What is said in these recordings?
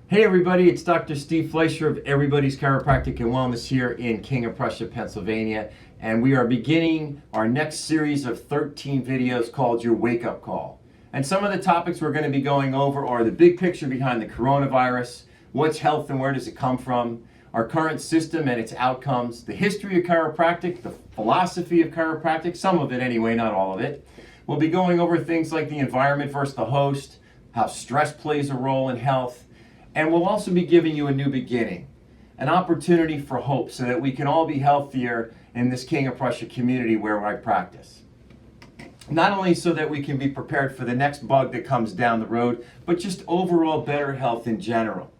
Hey everybody, it's Dr. Steve Fleischer of Everybody's Chiropractic and Wellness here in King of Prussia, Pennsylvania. And we are beginning our next series of 13 videos called Your Wake Up Call. And some of the topics we're going to be going over are the big picture behind the coronavirus, what's health and where does it come from, our current system and its outcomes, the history of chiropractic, the philosophy of chiropractic, some of it anyway, not all of it. We'll be going over things like the environment versus the host, how stress plays a role in health, and we'll also be giving you a new beginning, an opportunity for hope so that we can all be healthier in this King of Prussia community where I practice. Not only so that we can be prepared for the next bug that comes down the road, but just overall better health in general.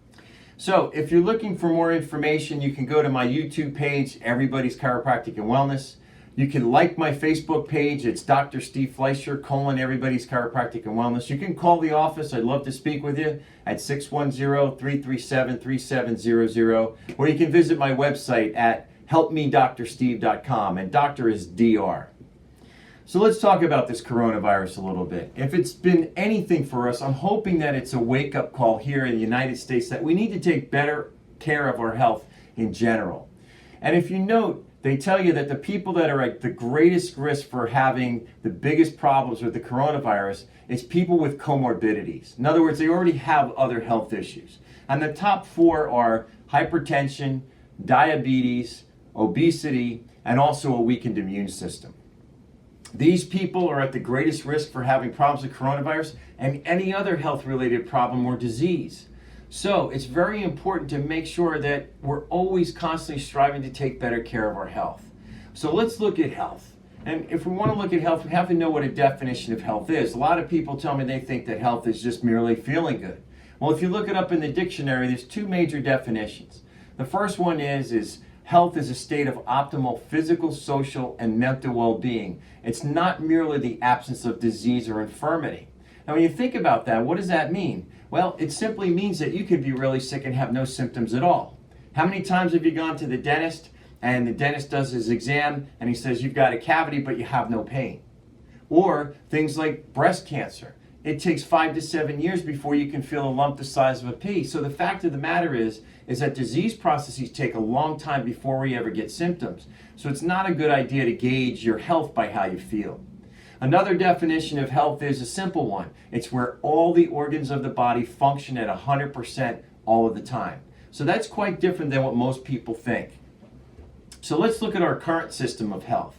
So if you're looking for more information, you can go to my YouTube page, Everybody's Chiropractic and Wellness. You can like my Facebook page. It's Dr. Steve Fleischer, Everybody's Chiropractic and Wellness. You can call the office. I'd love to speak with you at 610-337-3700. Or you can visit my website at helpmedrsteve.com. And doctor is DR. So let's talk about this coronavirus a little bit. If it's been anything for us, I'm hoping that it's a wake-up call here in the United States that we need to take better care of our health in general. And if you note, they tell you that the people that are at the greatest risk for having the biggest problems with the coronavirus is people with comorbidities. In other words, they already have other health issues. And the top four are hypertension, diabetes, obesity, and also a weakened immune system. These people are at the greatest risk for having problems with coronavirus and any other health-related problem or disease. So it's very important to make sure that we're always constantly striving to take better care of our health. So let's look at health. And if we want to look at health, we have to know what a definition of health is. A lot of people tell me they think that health is just merely feeling good. Well, if you look it up in the dictionary, there's two major definitions. The first one is health is a state of optimal physical, social, and mental well-being. It's not merely the absence of disease or infirmity. Now, when you think about that, what does that mean? Well, it simply means that you could be really sick and have no symptoms at all. How many times have you gone to the dentist and the dentist does his exam and he says you've got a cavity but you have no pain? Or things like breast cancer. It takes 5 to 7 years before you can feel a lump the size of a pea. So the fact of the matter is that disease processes take a long time before we ever get symptoms. So it's not a good idea to gauge your health by how you feel. Another definition of health is a simple one. It's where all the organs of the body function at 100% all of the time. So that's quite different than what most people think. So let's look at our current system of health.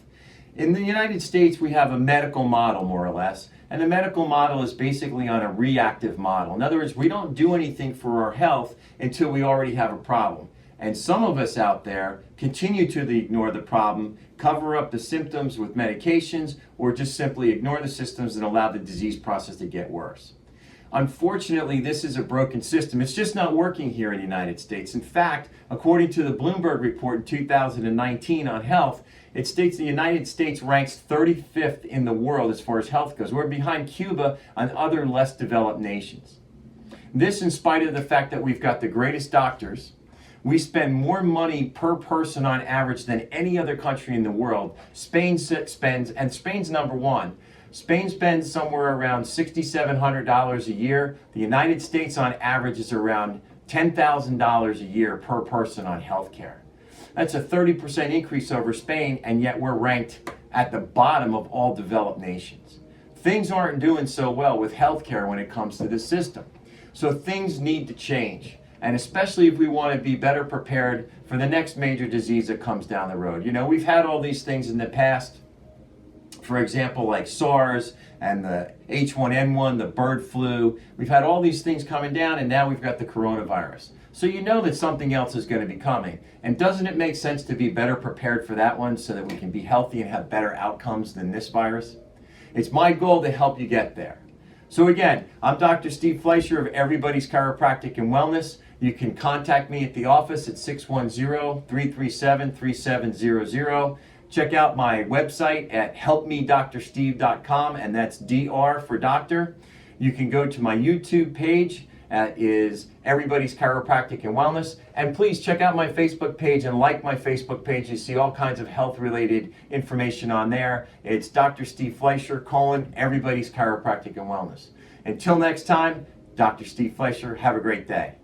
In the United States, we have a medical model, more or less, and the medical model is basically on a reactive model. In other words, we don't do anything for our health until we already have a problem. And some of us out there continue to ignore the problem, cover up the symptoms with medications, or just simply ignore the symptoms and allow the disease process to get worse. Unfortunately, this is a broken system. It's just not working here in the United States. In fact, according to the Bloomberg report in 2019 on health, it states the United States ranks 35th in the world as far as health goes. We're behind Cuba and other less developed nations. This in spite of the fact that we've got the greatest doctors. We spend more money per person on average than any other country in the world. Spain spends, and Spain's number one. Spain spends somewhere around $6,700 a year. The United States on average is around $10,000 a year per person on health care. That's a 30% increase over Spain, and yet we're ranked at the bottom of all developed nations. Things aren't doing so well with health care when it comes to the system. So things need to change. And especially if we want to be better prepared for the next major disease that comes down the road. You know, we've had all these things in the past, for example, like SARS and the H1N1, the bird flu. We've had all these things coming down, and now we've got the coronavirus. So you know that something else is going to be coming. And doesn't it make sense to be better prepared for that one so that we can be healthy and have better outcomes than this virus? It's my goal to help you get there. So again, I'm Dr. Steve Fleischer of Everybody's Chiropractic and Wellness. You can contact me at the office at 610-337-3700. Check out my website at helpmedrsteve.com, and that's DR for doctor. You can go to my YouTube page. Is Everybody's Chiropractic and Wellness. And please check out my Facebook page and like my Facebook page. You see all kinds of health-related information on there. It's Dr. Steve Fleischer, Everybody's Chiropractic and Wellness. Until next time, Dr. Steve Fleischer, have a great day.